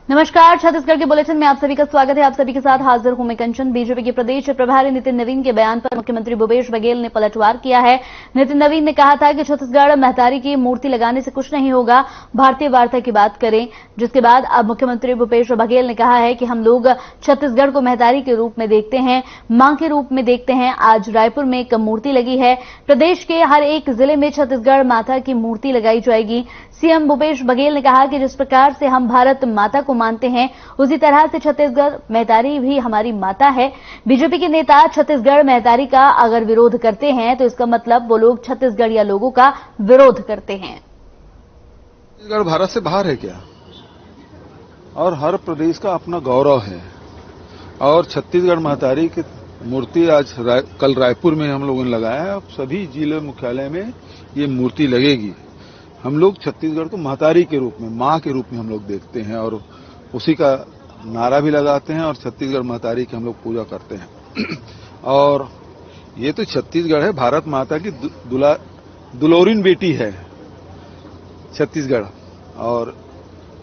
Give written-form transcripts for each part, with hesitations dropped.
नमस्कार, छत्तीसगढ़ के बुलेटिन में आप सभी का स्वागत है। आप सभी के साथ हाजिर हूं मैं कंचन। बीजेपी के प्रदेश प्रभारी नितिन नवीन के बयान पर मुख्यमंत्री भूपेश बघेल ने पलटवार किया है। नितिन नवीन ने कहा था कि छत्तीसगढ़ महतारी की मूर्ति लगाने से कुछ नहीं होगा, भारतीय वार्ता की बात करें। जिसके बाद अब मुख्यमंत्री भूपेश बघेल ने कहा है कि हम लोग छत्तीसगढ़ को महतारी के रूप में देखते हैं, मां के रूप में देखते हैं। आज रायपुर में एक मूर्ति लगी है। प्रदेश के हर एक जिले में छत्तीसगढ़ माता की मूर्ति लगाई जाएगी। सीएम भूपेश बघेल ने कहा कि जिस प्रकार से हम भारत माता को मानते हैं, उसी तरह से छत्तीसगढ़ महतारी भी हमारी माता है। बीजेपी के नेता छत्तीसगढ़ महतारी का अगर विरोध करते हैं तो इसका मतलब वो लोग छत्तीसगढ़िया लोगों का विरोध करते हैं। छत्तीसगढ़ भारत से बाहर है क्या? और हर प्रदेश का अपना गौरव है। और छत्तीसगढ़ महतारी की मूर्ति आज कल रायपुर में हम लोगों ने लगाया है। अब सभी जिले मुख्यालय में ये मूर्ति लगेगी। हम लोग छत्तीसगढ़ को महतारी के रूप में, मां के रूप में हम लोग देखते हैं और उसी का नारा भी लगाते हैं और छत्तीसगढ़ महतारी की हम लोग पूजा करते हैं। और ये तो छत्तीसगढ़ है, भारत माता की दुलोरिन बेटी है छत्तीसगढ़। और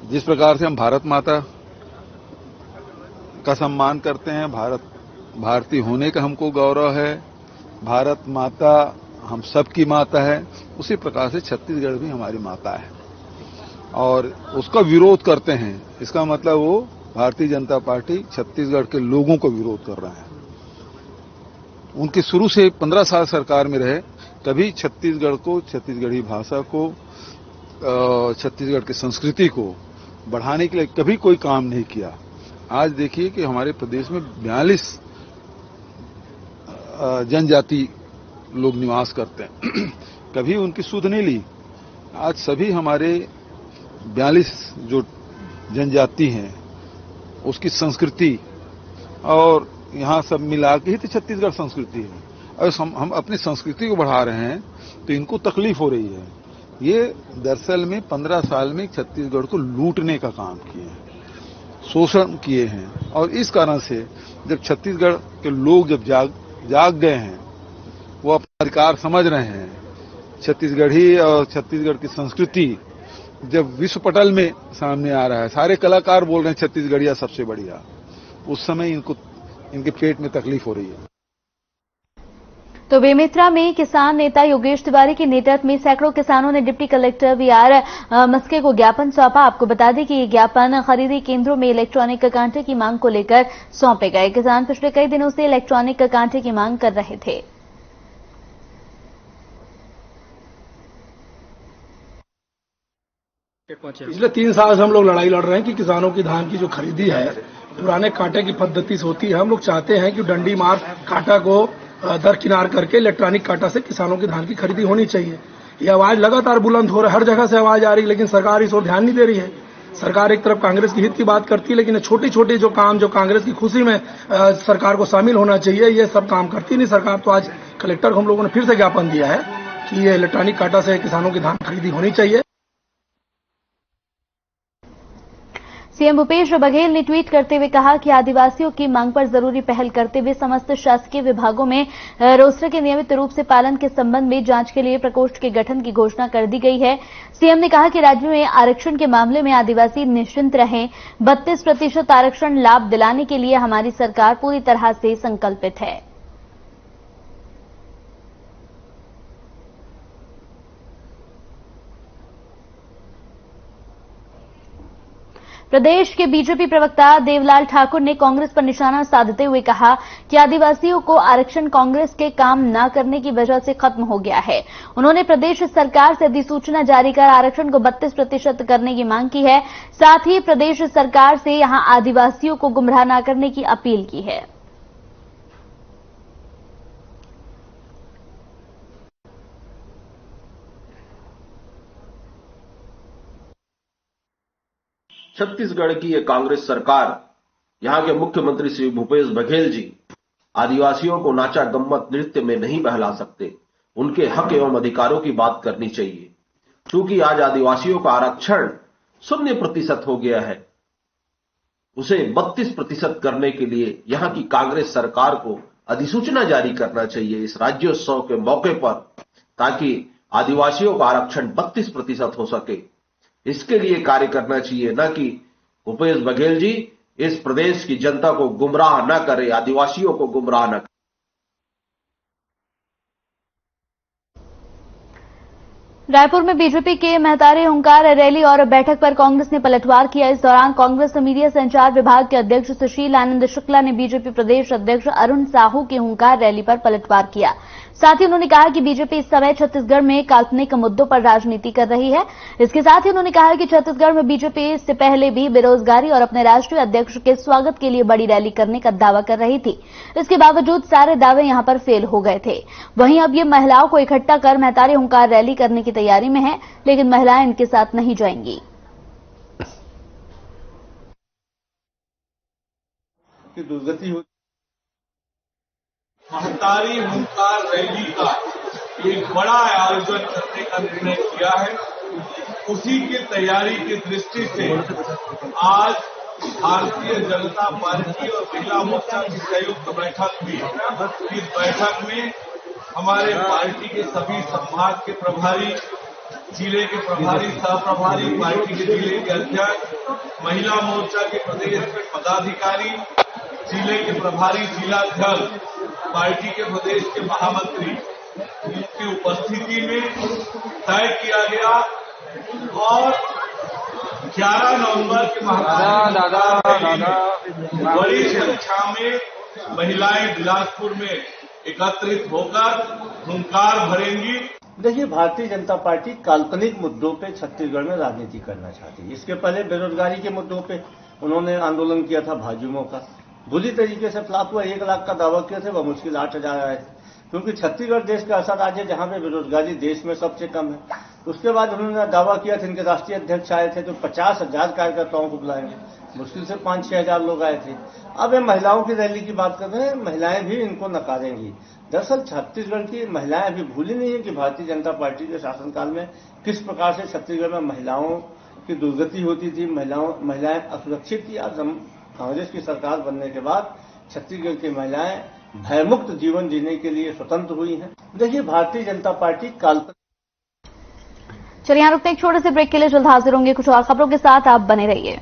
जिस प्रकार से हम भारत माता का सम्मान करते हैं, भारतीय होने का हमको गौरव है, भारत माता हम सबकी माता है, उसी प्रकार से छत्तीसगढ़ भी हमारी माता है और उसका विरोध करते हैं। इसका मतलब वो भारतीय जनता पार्टी छत्तीसगढ़ के लोगों को विरोध कर रहा है। उनके शुरू से 15 साल सरकार में रहे, कभी छत्तीसगढ़ को, छत्तीसगढ़ी भाषा को, छत्तीसगढ़ की संस्कृति को बढ़ाने के लिए कभी कोई काम नहीं किया। आज देखिए कि हमारे प्रदेश में 42 जनजाति लोग निवास करते हैं। कभी उनकी सुध नहीं ली। आज सभी हमारे 42 जो जनजाति हैं उसकी संस्कृति और यहाँ सब मिला के ही तो छत्तीसगढ़ संस्कृति है। और हम अपनी संस्कृति को बढ़ा रहे हैं तो इनको तकलीफ हो रही है। ये दरअसल में 15 साल में छत्तीसगढ़ को लूटने का काम किए हैं, शोषण किए हैं। और इस कारण से जब छत्तीसगढ़ के लोग जब जाग गए हैं, वो अपना अधिकार समझ रहे हैं, छत्तीसगढ़ी और छत्तीसगढ़ की संस्कृति जब विश्व पटल में सामने आ रहा है, सारे कलाकार बोल रहे हैं छत्तीसगढ़िया सबसे बढ़िया, उस समय इनके पेट में तकलीफ हो रही है। तो बेमेतरा में किसान नेता योगेश तिवारी के नेतृत्व में सैकड़ों किसानों ने डिप्टी कलेक्टर वीआर मस्के को ज्ञापन सौंपा। आपको बता दें कि ये ज्ञापन खरीदी केंद्रों में इलेक्ट्रॉनिक कांटे की मांग को लेकर सौंपे गए। किसान पिछले कई दिनों से इलेक्ट्रॉनिक कांटे की मांग कर रहे थे। पिछले 3 साल से हम लोग लड़ाई लड़ रहे हैं कि किसानों की धान की जो खरीदी है पुराने कांटे की पद्धति से होती है। हम लोग चाहते हैं कि डंडी मार कांटा को दरकिनार करके इलेक्ट्रॉनिक कांटा से किसानों की धान की खरीदी होनी चाहिए। ये आवाज लगातार बुलंद हो रहा है, हर जगह से आवाज आ रही है, लेकिन सरकार इस ओर ध्यान नहीं दे रही है। सरकार एक तरफ कांग्रेस की हित की बात करती है, लेकिन छोटे छोटे जो काम जो कांग्रेस की खुशी में सरकार को शामिल होना चाहिए, ये सब काम करती नहीं सरकार। तो आज कलेक्टर को हम लोगों ने फिर से ज्ञापन दिया है कि ये इलेक्ट्रॉनिक कांटा से किसानों की धान खरीदी होनी चाहिए। सीएम भूपेश बघेल ने ट्वीट करते हुए कहा कि आदिवासियों की मांग पर जरूरी पहल करते हुए समस्त शासकीय विभागों में रोस्टर के नियमित रूप से पालन के संबंध में जांच के लिए प्रकोष्ठ के गठन की घोषणा कर दी गई है। सीएम ने कहा कि राज्य में आरक्षण के मामले में आदिवासी निश्चिंत रहें। 32% आरक्षण लाभ दिलाने के लिए हमारी सरकार पूरी तरह से संकल्पित है। प्रदेश के बीजेपी प्रवक्ता देवलाल ठाकुर ने कांग्रेस पर निशाना साधते हुए कहा कि आदिवासियों को आरक्षण कांग्रेस के काम न करने की वजह से खत्म हो गया है। उन्होंने प्रदेश सरकार से अधिसूचना जारी कर आरक्षण को 32% करने की मांग की है। साथ ही प्रदेश सरकार से यहां आदिवासियों को गुमराह न करने की अपील की है। छत्तीसगढ़ की ये कांग्रेस सरकार, यहाँ के मुख्यमंत्री श्री भूपेश बघेल जी आदिवासियों को नाचा गम्मत नृत्य में नहीं बहला सकते। उनके हक एवं अधिकारों की बात करनी चाहिए। क्योंकि आज आदिवासियों का आरक्षण 0% हो गया है, उसे 32% करने के लिए यहाँ की कांग्रेस सरकार को अधिसूचना जारी करना चाहिए इस राज्योत्सव के मौके पर, ताकि आदिवासियों का आरक्षण 32% हो सके। इसके लिए कार्य करना चाहिए, न कि भूपेश बघेल जी इस प्रदेश की जनता को गुमराह न करे, आदिवासियों को गुमराह न करे। रायपुर में बीजेपी के महतारी हुंकार रैली और बैठक पर कांग्रेस ने पलटवार किया। इस दौरान कांग्रेस मीडिया संचार विभाग के अध्यक्ष सुशील आनंद शुक्ला ने बीजेपी प्रदेश अध्यक्ष अरुण साहू की हुंकार रैली पर पलटवार किया। साथ ही उन्होंने कहा कि बीजेपी इस समय छत्तीसगढ़ में काल्पनिक मुद्दों पर राजनीति कर रही है। इसके साथ ही उन्होंने कहा कि छत्तीसगढ़ में बीजेपी इससे पहले भी बेरोजगारी और अपने राष्ट्रीय अध्यक्ष के स्वागत के लिए बड़ी रैली करने का दावा कर रही थी। इसके बावजूद सारे दावे यहां पर फेल हो गए थे। वहीं अब ये महिलाओं को इकट्ठा कर महतारी हुंकार रैली करने की तैयारी में है, लेकिन महिलाएं इनके साथ नहीं जाएंगी। दुर्गति होती महतारी हुंकार रैली का एक बड़ा आयोजन करने का निर्णय किया है। उसी की तैयारी की दृष्टि से आज भारतीय जनता पार्टी और महिला मोर्चा की संयुक्त बैठक हुई। इस बैठक में हमारे पार्टी के सभी संभाग के प्रभारी, जिले के प्रभारी, सह प्रभारी, पार्टी के जिले के अध्यक्ष, महिला मोर्चा के प्रदेश के पदाधिकारी, जिले के प्रभारी, जिलाध्यक्ष, पार्टी के प्रदेश के महामंत्री, इनकी उपस्थिति में तय किया गया और 11 नवंबर के बड़ी संख्या में महिलाएं बिलासपुर में एकत्रित होकर हुंकार भरेंगी। देखिए, भारतीय जनता पार्टी काल्पनिक मुद्दों पे छत्तीसगढ़ में राजनीति करना चाहती है। इसके पहले बेरोजगारी के मुद्दों पे उन्होंने आंदोलन किया था भाजयुमो का, बुरी तरीके से फ्लॉप हुआ। 1 लाख का दावा किए थे, वह मुश्किल 8,000 आए थे, क्योंकि छत्तीसगढ़ देश का ऐसा राज्य है जहां पे बेरोजगारी देश में सबसे कम है। उसके बाद उन्होंने दावा किया था, इनके राष्ट्रीय अध्यक्ष आए थे तो 50,000 कार्यकर्ताओं को बुलाएंगे, मुश्किल से 5-6 हजार लोग आए थे। अब ये महिलाओं की रैली की बात कर रहे हैं, महिलाएं भी इनको नकारेंगी। दरअसल छत्तीसगढ़ की महिलाएं अभी भूली नहीं है कि भारतीय जनता पार्टी के शासनकाल में किस प्रकार से छत्तीसगढ़ में महिलाओं की दुर्गति होती थी, महिलाएं असुरक्षित थी। आज कांग्रेस की सरकार बनने के बाद छत्तीसगढ़ की महिलाएं भयमुक्त जीवन जीने के लिए स्वतंत्र हुई हैं। देखिए, भारतीय जनता पार्टी काल्पनिक। चलिए यहां रुकते हैं एक छोटे से ब्रेक के लिए, जल्द हाजिर होंगे कुछ और खबरों के साथ, आप बने रहिए।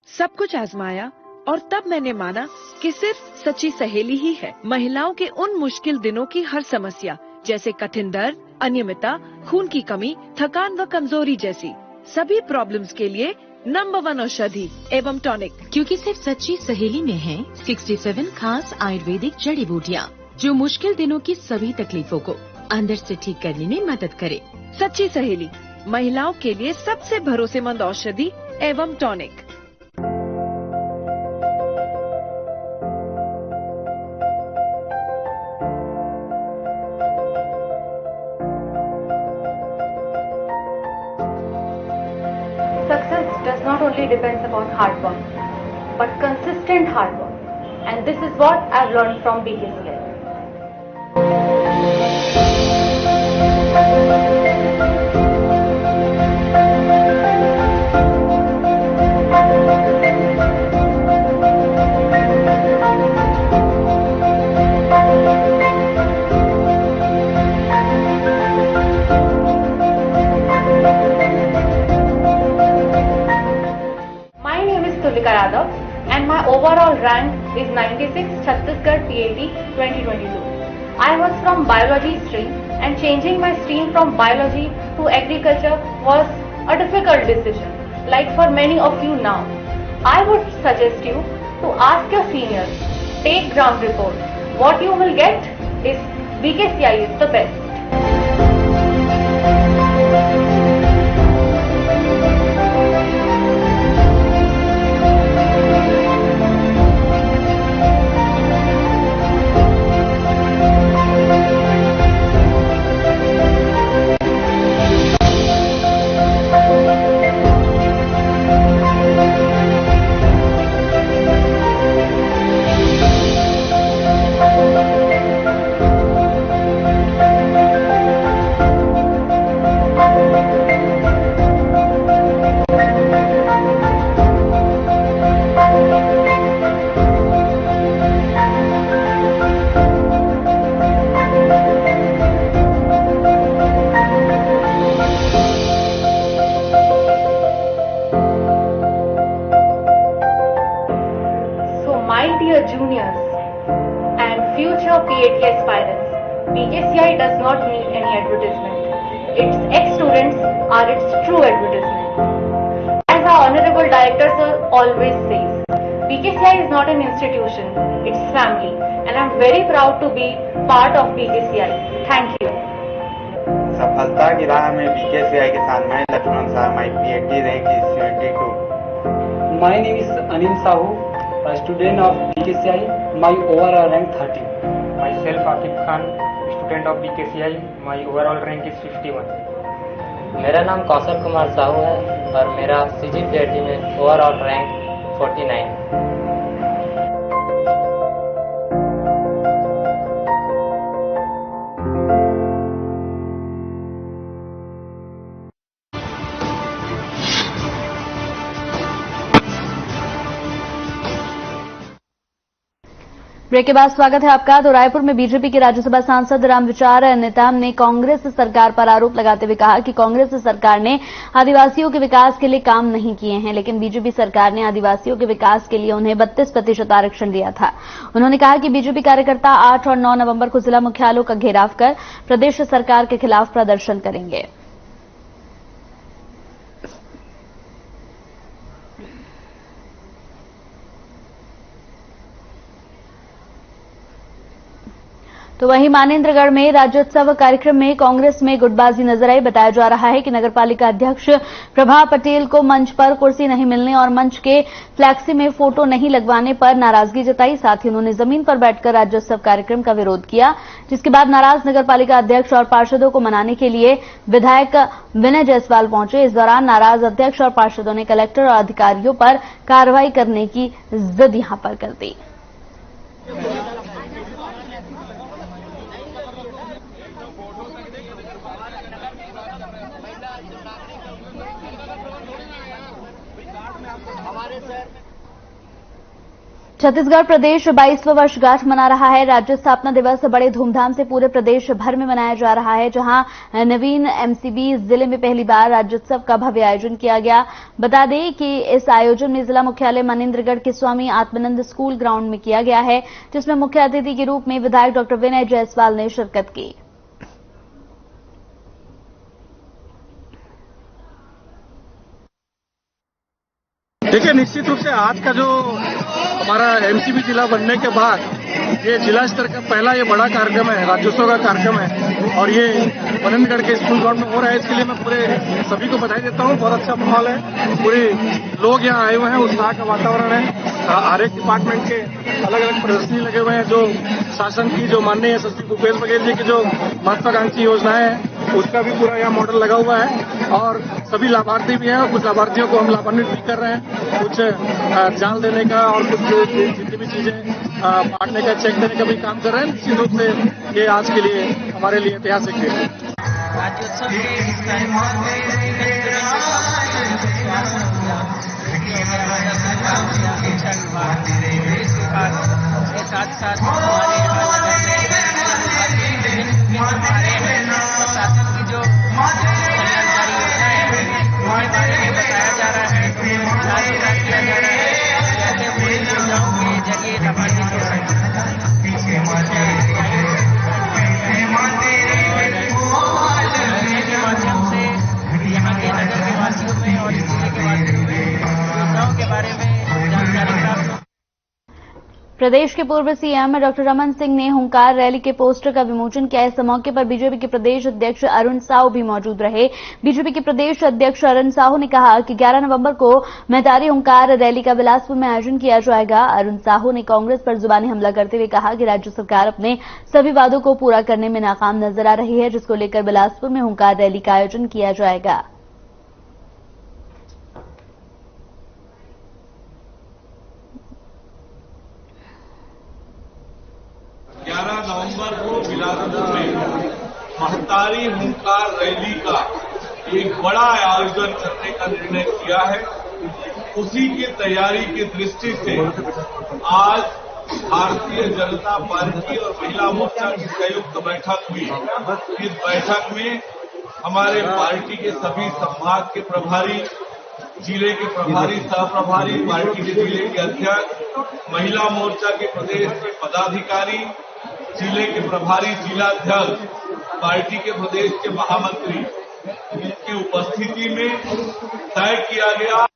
सब कुछ आजमाया और तब मैंने माना कि सिर्फ सच्ची सहेली ही है महिलाओं के उन मुश्किल दिनों की हर समस्या, जैसे कठिन दर्द, अनियमितता, खून की कमी, थकान व कमजोरी जैसी सभी प्रॉब्लम्स के लिए नंबर 1 औषधि एवं टॉनिक। क्योंकि सिर्फ सच्ची सहेली में है 67 खास आयुर्वेदिक जड़ी बूटियाँ, जो मुश्किल दिनों की सभी तकलीफों को अंदर से ठीक करने में मदद करे। सच्ची सहेली, महिलाओं के लिए सबसे भरोसेमंद औषधि एवं tonic. Success does not only depends upon hard work, but consistent hard work. And this is what I've learned from BKCL. And my overall rank is 96 Chhattisgarh PAT 2022. I was from biology stream, and changing my stream from biology to agriculture was a difficult decision, like for many of you now. I would suggest you to ask your seniors, take ground report. What you will get is BKCI is the best. My dear juniors and future PAT aspirants, BKCI does not need any advertisement. Its ex-students are its true advertisement. As our Honorable Director Sir always says, BKCI is not an institution, it's family, and I'm very proud to be part of BKCI. Thank you. सफलता की राह में BKCI के साथ मैं Lakshman Shah, my PAT rank is 72. My name is Anil Sahu, a student of BKCI. My overall rank 30. Myself Akib Khan, student of BKCI. My overall rank is 51. मेरा नाम कौशल कुमार साहू है और मेरा CGPAT में ओवरऑल रैंक 49। ब्रेक के बाद स्वागत है आपका। तो रायपुर में बीजेपी के राज्यसभा सांसद रामविचार नेताम ने कांग्रेस सरकार पर आरोप लगाते हुए कहा कि कांग्रेस सरकार ने आदिवासियों के विकास के लिए काम नहीं किए हैं, लेकिन बीजेपी सरकार ने आदिवासियों के विकास के लिए उन्हें 32% आरक्षण दिया था। उन्होंने कहा कि बीजेपी कार्यकर्ता 8 और 9 नवंबर को जिला मुख्यालयों का घेराव कर प्रदेश सरकार के खिलाफ प्रदर्शन करेंगे। तो वहीं मानेंद्रगढ़ में राज्योत्सव कार्यक्रम में कांग्रेस में गुटबाजी नजर आई। बताया जा रहा है कि नगरपालिका अध्यक्ष प्रभा पटेल को मंच पर कुर्सी नहीं मिलने और मंच के फ्लैक्सी में फोटो नहीं लगवाने पर नाराजगी जताई। साथ ही उन्होंने जमीन पर बैठकर राज्योत्सव कार्यक्रम का विरोध किया, जिसके बाद नाराज नगरपालिका अध्यक्ष और पार्षदों को मनाने के लिए विधायक विनय जायसवाल पहुंचे। इस दौरान नाराज अध्यक्ष और पार्षदों ने कलेक्टर और अधिकारियों पर कार्रवाई करने की जिद यहां पर कर दी। छत्तीसगढ़ प्रदेश 22वां वर्षगांठ मना रहा है। राज्य स्थापना दिवस बड़े धूमधाम से पूरे प्रदेश भर में मनाया जा रहा है, जहां नवीन एमसीबी जिले में पहली बार राज्योत्सव का भव्य आयोजन किया गया। बता दें कि इस आयोजन में जिला मुख्यालय मनेंद्रगढ़ के स्वामी आत्मानंद स्कूल ग्राउंड में किया गया है, जिसमें मुख्य अतिथि के रूप में विधायक डॉ विनय जायसवाल ने शिरकत की। देखिए, निश्चित रूप से आज का जो हमारा एमसीबी जिला बनने के बाद ये जिला स्तर का पहला ये बड़ा कार्यक्रम है, राज्योत्सव का कार्यक्रम है और ये मनेंद्रगढ़ के स्कूल ग्राउंड में हो रहा है। इसके लिए मैं पूरे सभी को बधाई देता हूँ। बहुत अच्छा माहौल है, पूरे लोग यहाँ आए हुए हैं, उत्साह का वातावरण है। हर एक डिपार्टमेंट के अलग अलग प्रदर्शनी लगे हुए हैं। जो शासन की, जो माननीय यशस्वी भूपेश बघेल जी की जो महत्वाकांक्षी योजनाएं हैं, उसका भी पूरा यहाँ मॉडल लगा हुआ है और सभी लाभार्थी भी हैं और कुछ लाभार्थियों को हम लाभान्वित भी कर रहे हैं। कुछ जाल देने का और कुछ जितनी भी चीजें बांटने का, चेक देने का भी काम कर रहे हैं। निश्चित रूप से ये आज के लिए हमारे लिए ऐतिहासिक है। राज्योत्सव के इस कार्यक्रम के साथ साथ हमारे प्रशासन की जो कल्याणकारी योजनाएं हैं उनके बारे में बताया जा रहा है, जागरूक किया जा रहा है, जैसे पूरी योजनाओं के जरिए लाभान्वित हो सकते के माध्यम से यहाँ के नगर के वासियों में और जिले के वासियों में योजनाओं के बारे में जानकारी प्राप्त। प्रदेश के पूर्व सीएम डॉक्टर रमन सिंह ने हुंकार रैली के पोस्टर का विमोचन किया। इस मौके पर बीजेपी के प्रदेश अध्यक्ष अरुण साहू भी मौजूद रहे। बीजेपी के प्रदेश अध्यक्ष अरुण साहू ने कहा कि 11 नवंबर को महतारी हुंकार रैली का बिलासपुर में आयोजन किया जाएगा। अरुण साहू ने कांग्रेस पर जुबानी हमला करते हुए कहा कि राज्य सरकार अपने सभी वादों को पूरा करने में नाकाम नजर आ रही है, जिसको लेकर बिलासपुर में हुंकार रैली का आयोजन किया जाएगा। 11 नवंबर को बिलासपुर में महतारी हुंकार रैली का एक बड़ा आयोजन करने का निर्णय किया है। उसी की तैयारी की दृष्टि से आज भारतीय जनता पार्टी और महिला मोर्चा की संयुक्त बैठक हुई। इस बैठक में हमारे पार्टी के सभी संभाग के प्रभारी, जिले के प्रभारी, सह प्रभारी, पार्टी के जिले के अध्यक्ष, महिला मोर्चा के प्रदेश के पदाधिकारी, जिले के प्रभारी, जिलाध्यक्ष, पार्टी के प्रदेश के महामंत्री की उपस्थिति में तय किया गया।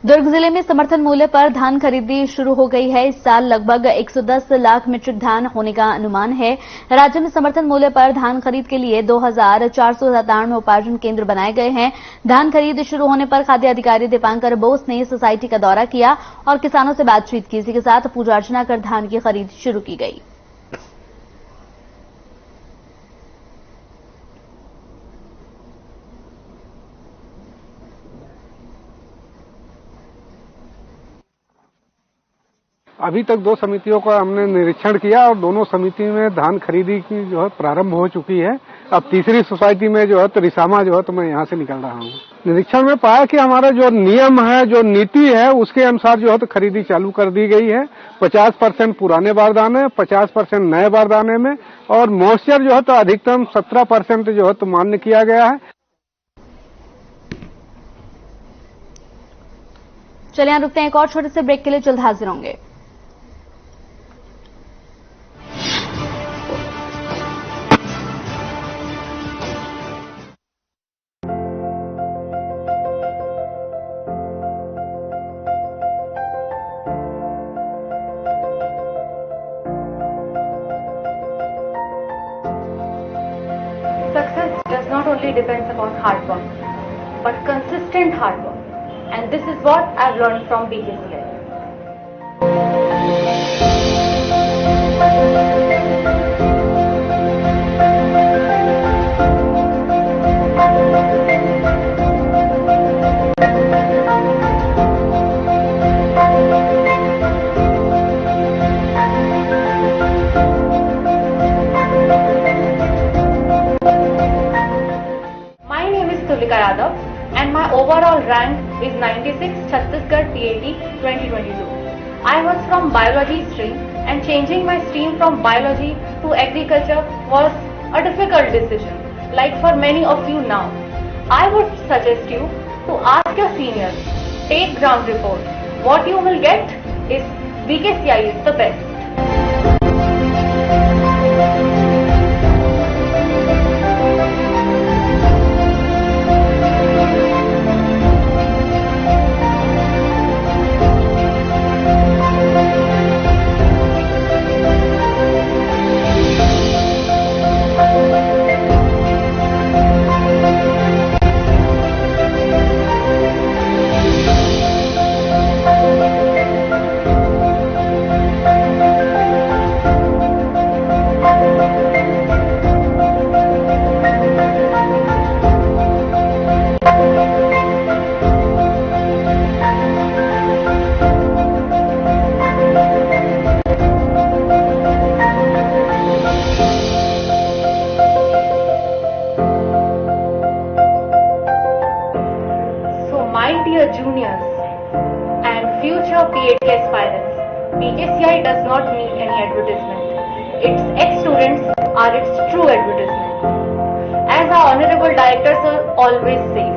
दुर्ग जिले में समर्थन मूल्य पर धान खरीदी शुरू हो गई है। इस साल लगभग 110 लाख मीट्रिक धान होने का अनुमान है। राज्य में समर्थन मूल्य पर धान खरीद के लिए 2497 उपार्जन केंद्र बनाए गए हैं। धान खरीद शुरू होने पर खाद्य अधिकारी दीपांकर बोस ने सोसाइटी का दौरा किया और किसानों से बातचीत की। इसी के साथ पूजा अर्चना कर धान की खरीद शुरू की गई। अभी तक 2 समितियों का हमने निरीक्षण किया और दोनों समिति में धान खरीदी की जो है प्रारंभ हो चुकी है। अब तीसरी सोसाइटी में जो है तो रिसामा जो है तो मैं यहाँ से निकल रहा हूँ। निरीक्षण में पाया कि हमारा जो नियम है, जो नीति है, उसके अनुसार जो है तो खरीदी चालू कर दी गई है। 50% पुराने बारदाने, 50% नए बारदाने में और मॉइस्चर जो है तो अधिकतम 17% जो है तो मान्य किया गया है। चलिए यहाँ रुकते हैं, एक और छोटे से ब्रेक के लिए जल्द हाजिर होंगे। Success does not only depends upon hard work, but consistent hard work. And this is what I've learned from BKCI. My name is Tulika Yadav and my overall rank is 96 Chhattisgarh TAT 2022. I was from biology stream and changing my stream from biology to agriculture was a difficult decision, like for many of you now. I would suggest you to ask your seniors, take ground report. What you will get is BKCI is the best. Juniors and future PAT aspirants, BKCI does not need any advertisement. Its ex-students are its true advertisement. As our Honorable Director Sir always says,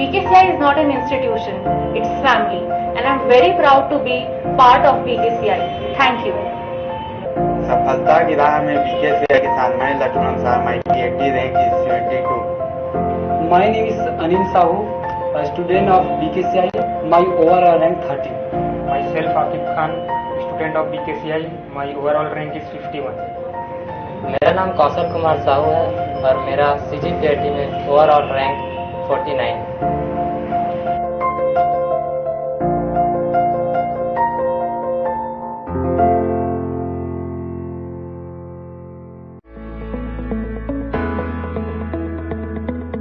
BKCI is not an institution, it's family, and I'm very proud to be part of BKCI. Thank you. सफलता की राह में BKCI के साथ मैं Lakshman Shah, my PAT rank is 72. My name is Anil Sahu, a student of BKCI. My overall rank 30. Myself Akib Khan, student of BKCI. My overall rank is 51. मेरा नाम कौशल कुमार साहू है और मेरा CGPAT में ओवरऑल रैंक 49।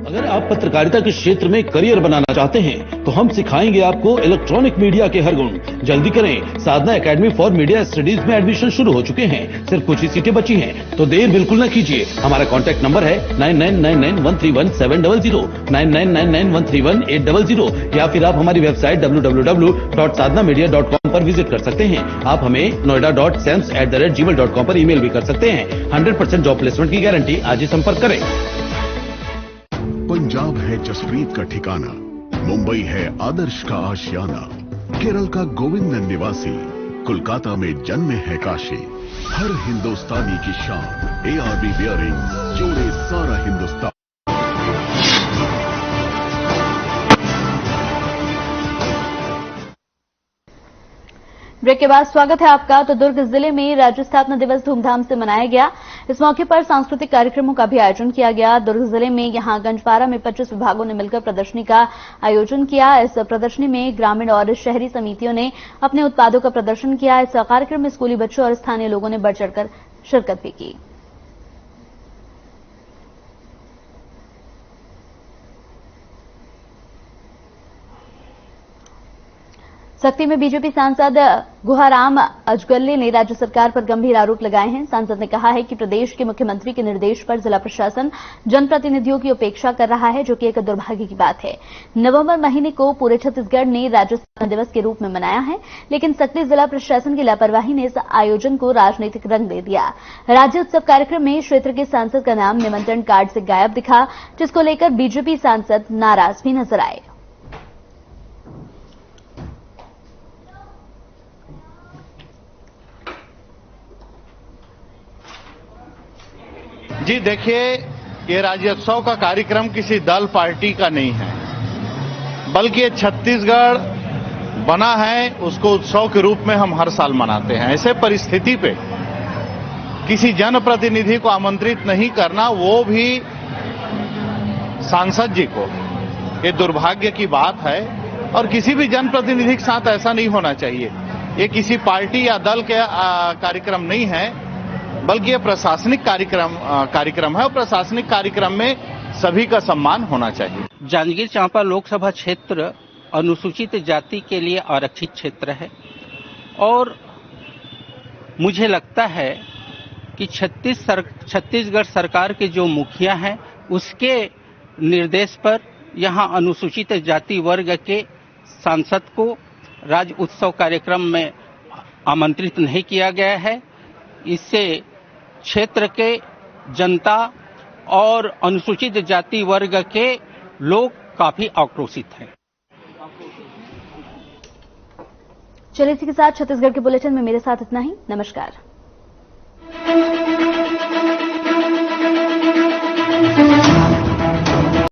अगर आप पत्रकारिता के क्षेत्र में करियर बनाना चाहते हैं तो हम सिखाएंगे आपको इलेक्ट्रॉनिक मीडिया के हर गुण। जल्दी करें, साधना एकेडमी फॉर मीडिया स्टडीज में एडमिशन शुरू हो चुके हैं। सिर्फ कुछ ही सीटें बची हैं, तो देर बिल्कुल न कीजिए। हमारा कॉन्टैक्ट नंबर है 9999131700, 9999131800 या फिर आप हमारी वेबसाइट www.sadhnamedia.com पर विजिट कर सकते हैं। आप हमें noida.sems@gmail.com पर ईमेल भी कर सकते हैं। 100% जॉब प्लेसमेंट की गारंटी। आज ही संपर्क करें। पंजाब है जसप्रीत का ठिकाना, मुंबई है आदर्श का आशियाना, केरल का गोविंद निवासी, कोलकाता में जन्मे है काशी। हर हिंदुस्तानी की शान ARB बियरिंग्स जोड़े सारा हिंदुस्तान। ब्रेक के बाद स्वागत है आपका। तो दुर्ग जिले में राज्य स्थापना दिवस धूमधाम से मनाया गया। इस मौके पर सांस्कृतिक कार्यक्रमों का भी आयोजन किया गया। दुर्ग जिले में यहां गंजपारा में 25 विभागों ने मिलकर प्रदर्शनी का आयोजन किया। इस प्रदर्शनी में ग्रामीण और शहरी समितियों ने अपने उत्पादों का प्रदर्शन किया। इस कार्यक्रम में स्कूली बच्चों और स्थानीय लोगों ने बढ़ चढ़कर शिरकत भी की। सक्ती में बीजेपी सांसद गुहाराम अजगल्ले ने राज्य सरकार पर गंभीर आरोप लगाए हैं। सांसद ने कहा है कि प्रदेश के मुख्यमंत्री के निर्देश पर जिला प्रशासन जनप्रतिनिधियों की उपेक्षा कर रहा है, जो कि एक दुर्भाग्य की बात है। नवंबर महीने को पूरे छत्तीसगढ़ ने राज्य स्थापना दिवस के रूप में मनाया है, लेकिन सक्ती जिला प्रशासन की लापरवाही ने इस आयोजन को राजनीतिक रंग दे दिया। राज्य उत्सव कार्यक्रम में क्षेत्र के सांसद का नाम निमंत्रण कार्ड से गायब दिखा, जिसको लेकर बीजेपी सांसद नाराज भी नजर आए। जी देखिए, ये राज्योत्सव का कार्यक्रम किसी दल पार्टी का नहीं है, बल्कि ये छत्तीसगढ़ बना है, उसको उत्सव के रूप में हम हर साल मनाते हैं। ऐसे परिस्थिति पे किसी जनप्रतिनिधि को आमंत्रित नहीं करना, वो भी सांसद जी को, ये दुर्भाग्य की बात है। और किसी भी जनप्रतिनिधि के साथ ऐसा नहीं होना चाहिए। ये किसी पार्टी या दल के कार्यक्रम नहीं है, बल्कि ये प्रशासनिक कार्यक्रम है और प्रशासनिक कार्यक्रम में सभी का सम्मान होना चाहिए। जांजगीर चांपा लोकसभा क्षेत्र अनुसूचित जाति के लिए आरक्षित क्षेत्र है और मुझे लगता है कि छत्तीसगढ़ सरकार के जो मुखिया हैं, उसके निर्देश पर यहां अनुसूचित जाति वर्ग के सांसद को राज्य उत्सव कार्यक्रम में आमंत्रित नहीं किया गया है। इससे क्षेत्र के जनता और अनुसूचित जाति वर्ग के लोग काफी आक्रोशित हैं। चलिए इसी के साथ छत्तीसगढ़ के बुलेटिन में मेरे साथ इतना ही। नमस्कार।